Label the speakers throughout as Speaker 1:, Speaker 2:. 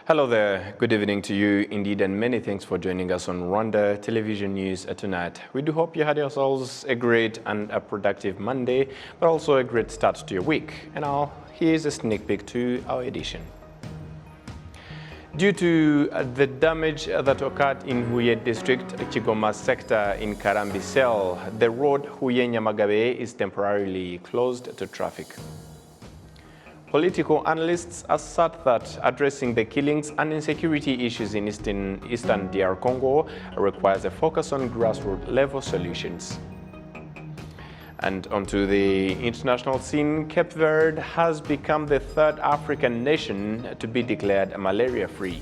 Speaker 1: Hello there, good evening to you indeed, and many thanks for joining us on Rwanda Television News tonight. We do hope you had yourselves a great and a productive Monday, but also a great start to your week. And now, here's a sneak peek to our edition. Due to the damage that occurred in Huye district, Kigoma sector in Karambi Cell, the road Huye-Nyamagabe is temporarily closed to traffic. Political analysts assert that addressing the killings and insecurity issues in Eastern DR Congo requires a focus on grassroots level solutions. And onto the international scene, Cape Verde has become the third African nation to be declared malaria-free.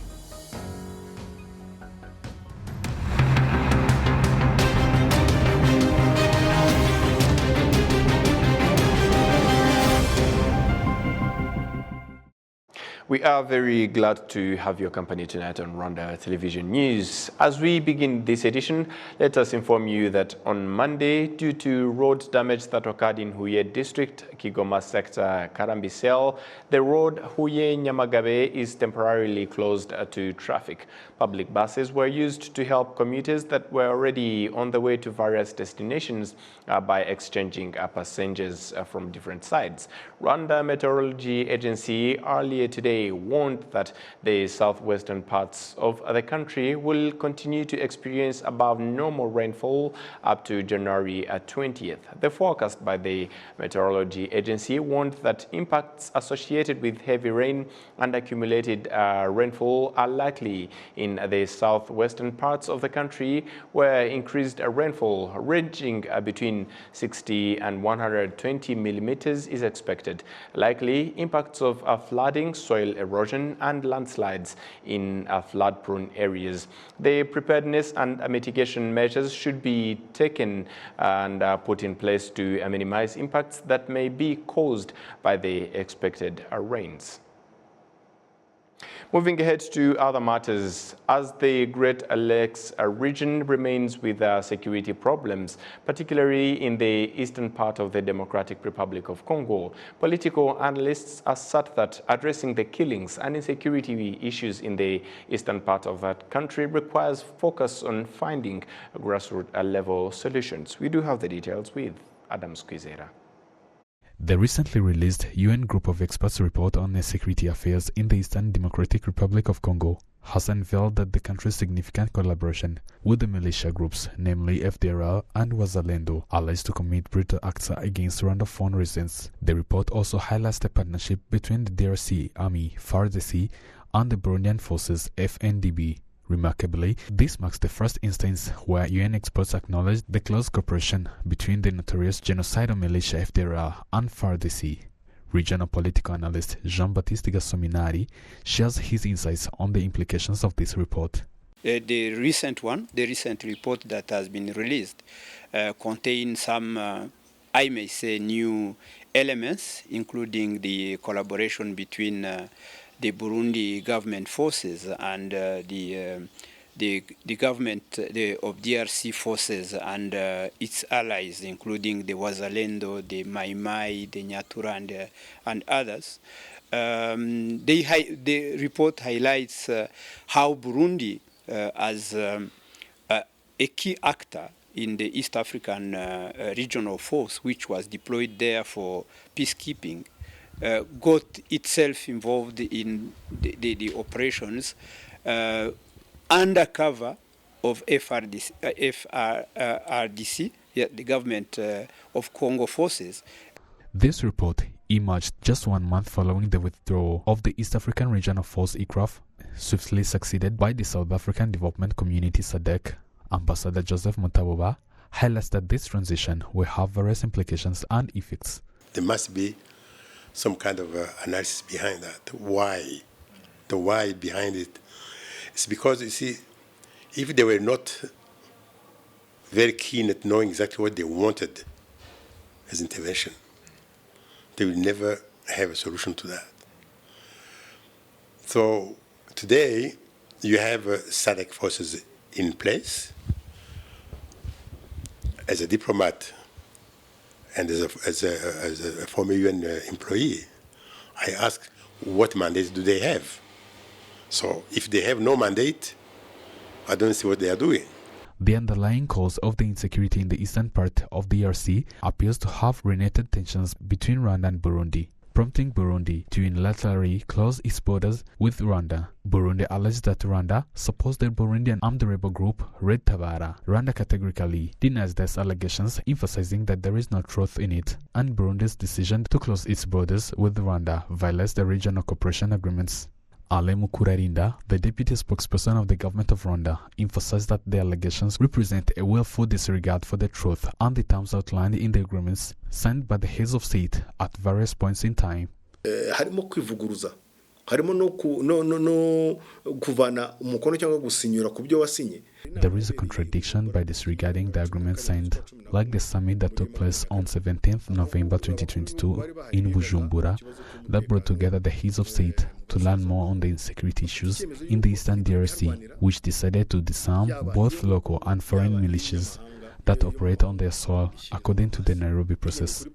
Speaker 1: We are very glad to have your company tonight on Rwanda Television News. As we begin this edition, let us inform you that on Monday, due to road damage that occurred in Huye district, Kigoma sector, Karambi Cell, the road Huye-Nyamagabe is temporarily closed to traffic. Public buses were used to help commuters that were already on the way to various destinations by exchanging passengers from different sides. Rwanda Meteorology Agency earlier today warned that the southwestern parts of the country will continue to experience above normal rainfall up to January 20th. The forecast by the Meteorology Agency warned that impacts associated with heavy rain and accumulated rainfall are likely in the southwestern parts of the country, where increased rainfall ranging between 60 and 120 millimeters is expected. Likely impacts of flooding, soil erosion and landslides in flood-prone areas. The preparedness and mitigation measures should be taken and put in place to minimize impacts that may be caused by the expected rains. Moving ahead to other matters, as the Great Lakes region remains with security problems, particularly in the eastern part of the Democratic Republic of Congo, political analysts assert that addressing the killings and insecurity issues in the eastern part of that country requires focus on finding grassroots level solutions. We do have the details with Adam Squizera.
Speaker 2: The recently released UN Group of Experts report on security affairs in the Eastern Democratic Republic of Congo has unveiled that the country's significant collaboration with the militia groups, namely FDLR and Wazalendo, allies to commit brutal acts against Rwandaphone residents. The report also highlights the partnership between the DRC Army, FARDC, and the Burundian forces, FNDB. Remarkably, this marks the first instance where UN experts acknowledge the close cooperation between the notorious genocidal militia FDLR and FARDC. Regional political analyst Jean-Baptiste Gassominari shares his insights on the implications of this report.
Speaker 3: The recent report that has been released contains some, I may say, new elements, including the collaboration between the Burundi government forces and the government of DRC forces and its allies, including the Wazalendo, the Mai Mai, the Nyatura, and others. The report highlights how Burundi, as a key actor in the East African regional force, which was deployed there for peacekeeping, got itself involved in the operations under cover of RDC, the government of Congo forces.
Speaker 2: This report emerged just 1 month following the withdrawal of the East African Regional Force ECRAF, swiftly succeeded by the South African Development Community SADC. Ambassador Joseph Mutaboba highlights that this transition will have various implications and effects.
Speaker 4: There must be some kind of analysis behind that. Why? The why behind it. It's because, you see, if they were not very keen at knowing exactly what they wanted as intervention, they will never have a solution to that. So today, you have SADC forces in place. As a diplomat and as a former UN employee, I asked, what mandates do they have? So if they have no mandate, I don't see what they are doing.
Speaker 2: The underlying cause of the insecurity in the eastern part of the DRC appears to have related tensions between Rwanda and Burundi, prompting Burundi to unilaterally close its borders with Rwanda. Burundi alleged that Rwanda supports the Burundian armed rebel group Red Tabara. Rwanda categorically denies these allegations, emphasizing that there is no truth in it, and Burundi's decision to close its borders with Rwanda violates the regional cooperation agreements. Ale Mukurarinda, the deputy spokesperson of the government of Rwanda, emphasized that the allegations represent a willful disregard for the truth and the terms outlined in the agreements signed by the heads of state at various points in time.
Speaker 5: Harimo kwivuguruza, harimo no kuvana umukono cyangwa gusinyura ku byo wasinye.
Speaker 2: There is a contradiction by disregarding the agreement signed, like the summit that took place on 17th November 2022 in Bujumbura that brought together the heads of state to learn more on the insecurity issues in the eastern DRC, which decided to disarm both local and foreign militias that operate on their soil according to the Nairobi process.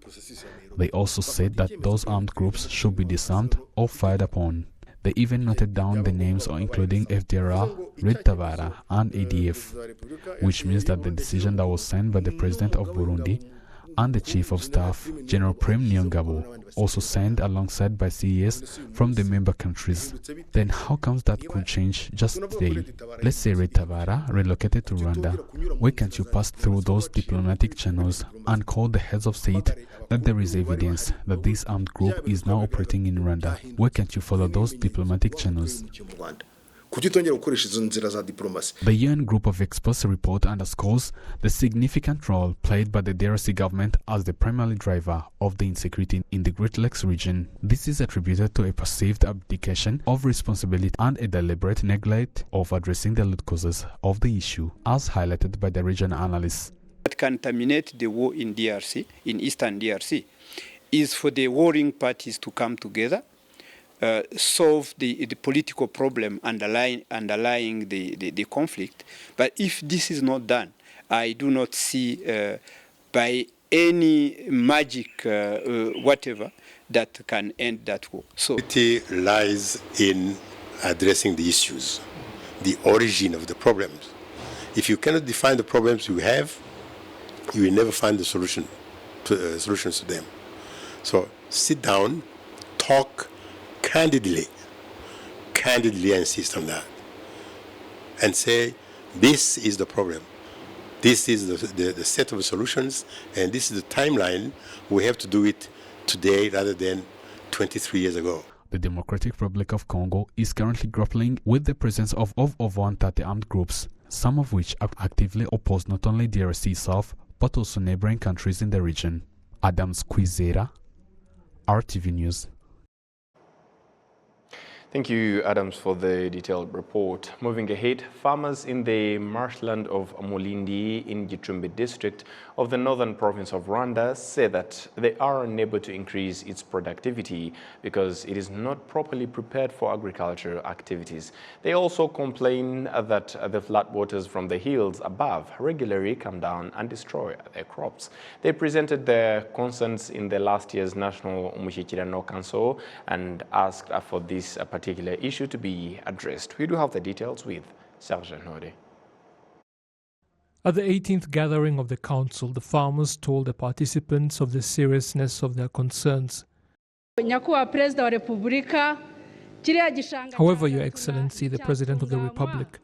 Speaker 2: They also said that those armed groups should be disarmed or fired upon. They even noted down the names including FDLR, Red Tabara and ADF, which means that the decision that was signed by the President of Burundi and the Chief of Staff, General Prem Niyongabo, also signed alongside by CES from the member countries. Then how comes that could change just today? Let's say Red Tabara relocated to Rwanda. Why can't you pass through those diplomatic channels and call the heads of state that there is evidence that this armed group is now operating in Rwanda? Why can't you follow those diplomatic channels? The UN group of experts report underscores the significant role played by the DRC government as the primary driver of the insecurity in the Great Lakes region. This is attributed to a perceived abdication of responsibility and a deliberate neglect of addressing the root causes of the issue, as highlighted by the regional analysts.
Speaker 3: What can terminate the war in DRC, in eastern DRC, is for the warring parties to come together, solve the political problem underlying the conflict. But if this is not done, I do not see by any magic whatever that can end that war. So
Speaker 4: it lies in addressing the issues, the origin of the problems. If you cannot define the problems you have, you will never find the solutions to them. So sit down, talk candidly, insist on that, and say, this is the problem, this is the set of solutions, and this is the timeline. We have to do it today rather than 23 years ago.
Speaker 2: The Democratic Republic of Congo is currently grappling with the presence of over 130 armed groups, some of which actively oppose not only DRC itself, but also neighboring countries in the region. Adams Kwizera, RTV News.
Speaker 1: Thank you, Adams, for the detailed report. Moving ahead, farmers in the marshland of Mulindi in Gicumbi district of the northern province of Rwanda say that they are unable to increase its productivity because it is not properly prepared for agricultural activities. They also complain that the floodwaters from the hills above regularly come down and destroy their crops. They presented their concerns in the last year's National Umushyikirano Council and asked for this particular issue to be addressed. We do have the details with Serge Node.
Speaker 6: At the 18th gathering of the council, the farmers told the participants of the seriousness of their concerns. However, Your Excellency, the President of the Republic,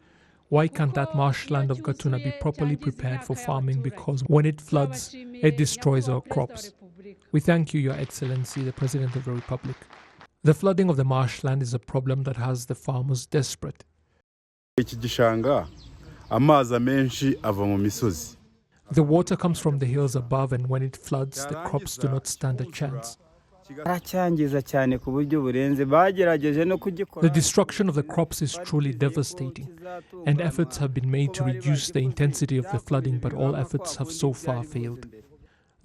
Speaker 6: why can't that marshland of Gatuna be properly prepared for farming, because when it floods, it destroys our crops? We thank you, Your Excellency, the President of the Republic. The flooding of the marshland is a problem that has the farmers desperate.
Speaker 7: The
Speaker 6: water comes from the hills above, and when it floods, the crops do not stand a chance. The destruction of the crops is truly devastating, and efforts have been made to reduce the intensity of the flooding, but all efforts have so far failed.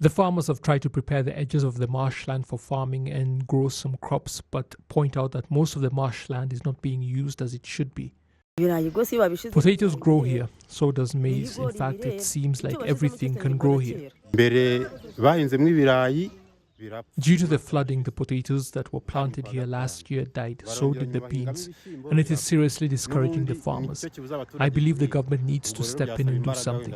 Speaker 6: The farmers have tried to prepare the edges of the marshland for farming and grow some crops, but point out that most of the marshland is not being used as it should be. Potatoes grow here, so does maize. In fact, it seems like everything can grow here. Due to the flooding, the potatoes that were planted here last year died, so did the beans, and it is seriously discouraging the farmers. I believe the government needs to step in and do something.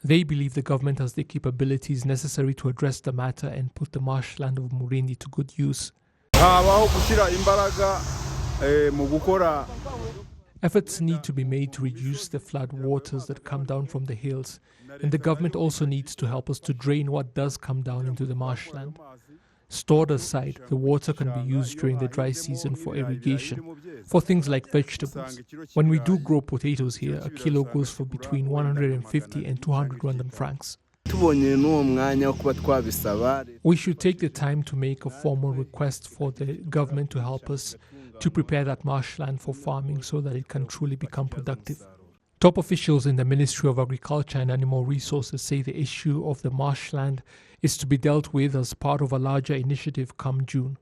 Speaker 6: They believe the government has the capabilities necessary to address the matter and put the marshland of Murindi to good use. Efforts need to be made to reduce the flood waters that come down from the hills, and the government also needs to help us to drain what does come down into the marshland. Stored aside, the water can be used during the dry season for irrigation, for things like vegetables. When we do grow potatoes here, a kilo goes for between 150 and 200 Rwandan francs. We should take the time to make a formal request for the government to help us to prepare that marshland for farming so that it can truly become productive. Top officials in the Ministry of Agriculture and Animal Resources say the issue of the marshland is to be dealt with as part of a larger initiative come June.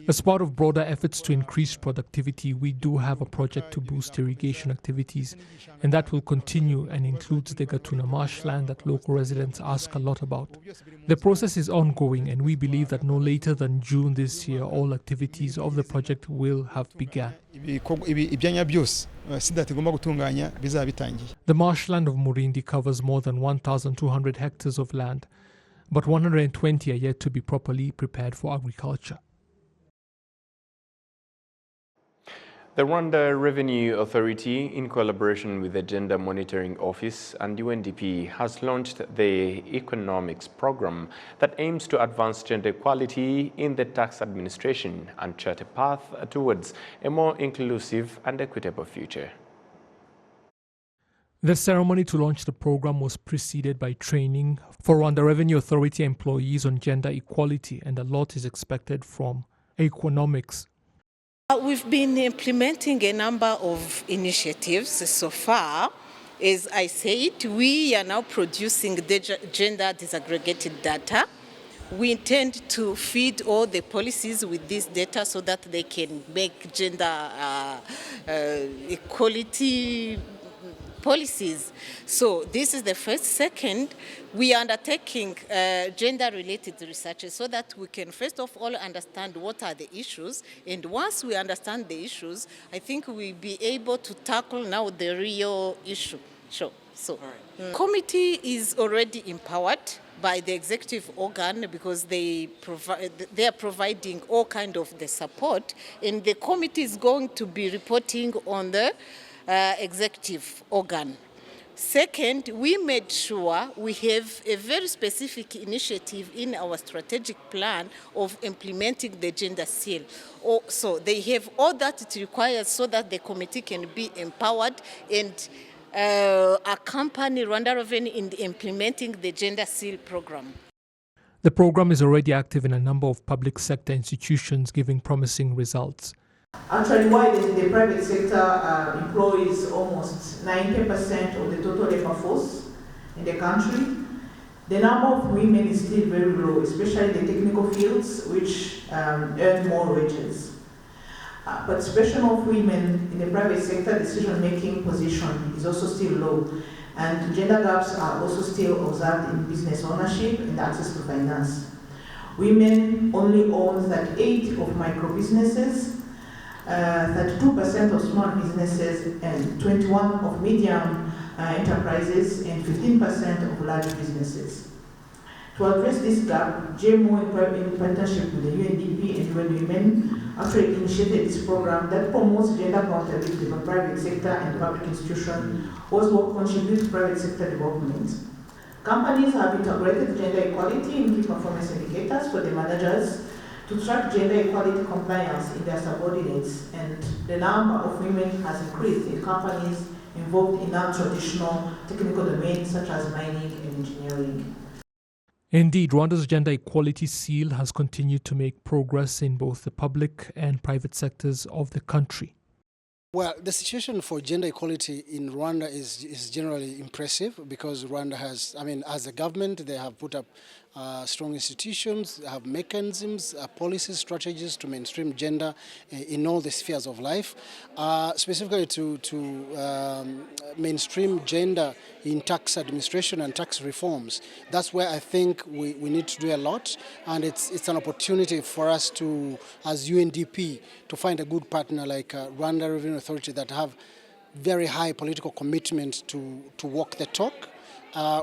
Speaker 6: As part of broader efforts to increase productivity, we do have a project to boost irrigation activities, and that will continue and includes the Gatuna marshland that local residents ask a lot about. The process is ongoing, and we believe that no later than June this year, all activities of the project will have begun. The marshland of Murindi covers more than 1,200 hectares of land, but 120 are yet to be properly prepared for agriculture.
Speaker 1: The Rwanda Revenue Authority, in collaboration with the Gender Monitoring Office and UNDP, has launched the Economics Program that aims to advance gender equality in the tax administration and chart a path towards a more inclusive and equitable future.
Speaker 6: The ceremony to launch the program was preceded by training for Rwanda Revenue Authority employees on gender equality, and a lot is expected from economics.
Speaker 8: We've been implementing a number of initiatives so far. As I said, we are now producing gender disaggregated data. We intend to feed all the policies with this data so that they can make gender equality policies. So this is the first. Second, we are undertaking gender-related research so that we can first of all understand what are the issues, and once we understand the issues, I think we'll be able to tackle now the real issue. Sure. So, committee is already empowered by the executive organ because they are providing all kind of the support, and the committee is going to be reporting on the executive organ. Second, we made sure we have a very specific initiative in our strategic plan of implementing the gender seal. So they have all that it requires so that the committee can be empowered and accompany Rwanda Revenue in implementing the gender seal program.
Speaker 6: The program is already active in a number of public sector institutions, giving promising results.
Speaker 9: Actually, while the private sector employs almost 90% of the total labor force in the country, the number of women is still very low, especially the technical fields, which earn more wages. But participation of women in the private sector decision-making position is also still low, and gender gaps are also still observed in business ownership and access to finance. Women only own 38% of micro-businesses, 32% of small businesses, and 21% of medium enterprises, and 15% of large businesses. To address this gap, GMO in partnership with the UNDP and UN Women actually initiated this program that promotes gender accountability for private sector and public institutions, also contribute to private sector development. Companies have integrated gender equality in key performance indicators for the managers to track gender equality compliance in their subordinates, and the number of women has increased in companies involved in non-traditional technical domains such as mining and engineering.
Speaker 6: Indeed, Rwanda's gender equality seal has continued to make progress in both the public and private sectors of the country.
Speaker 10: Well, the situation for gender equality in Rwanda is generally impressive because Rwanda has, as a government, they have put up strong institutions, have mechanisms, policies, strategies to mainstream gender in all the spheres of life, specifically to mainstream gender in tax administration and tax reforms. That's where I think we need to do a lot, and it's an opportunity for us to, as UNDP, to find a good partner like Rwanda Revenue Authority that have very high political commitment to walk the talk.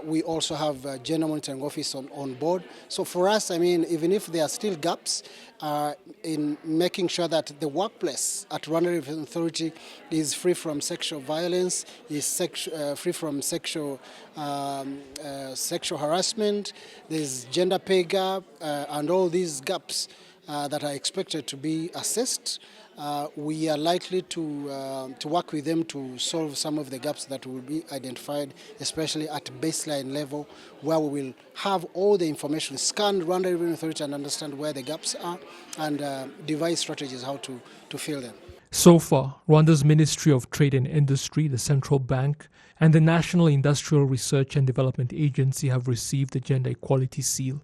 Speaker 10: We also have Gender Monitoring Office on board. So for us, I mean, even if there are still gaps in making sure that the workplace at Rwanda Revenue Authority is free from sexual violence, is free from sexual harassment, there's gender pay gap, and all these gaps that are expected to be assessed. We are likely to work with them to solve some of the gaps that will be identified, especially at baseline level, where we will have all the information, scan Rwanda Revenue Authority and understand where the gaps are, and devise strategies how to fill them.
Speaker 6: So far, Rwanda's Ministry of Trade and Industry, the Central Bank, and the National Industrial Research and Development Agency have received the Gender Equality Seal.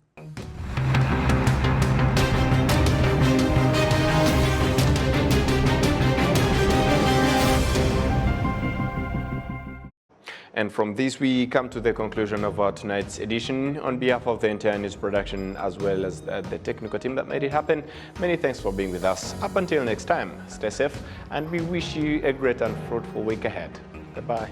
Speaker 1: And from this, we come to the conclusion of our tonight's edition. On behalf of the entire news production, as well as the technical team that made it happen, many thanks for being with us. Up until next time, stay safe, and we wish you a great and fruitful week ahead. Goodbye.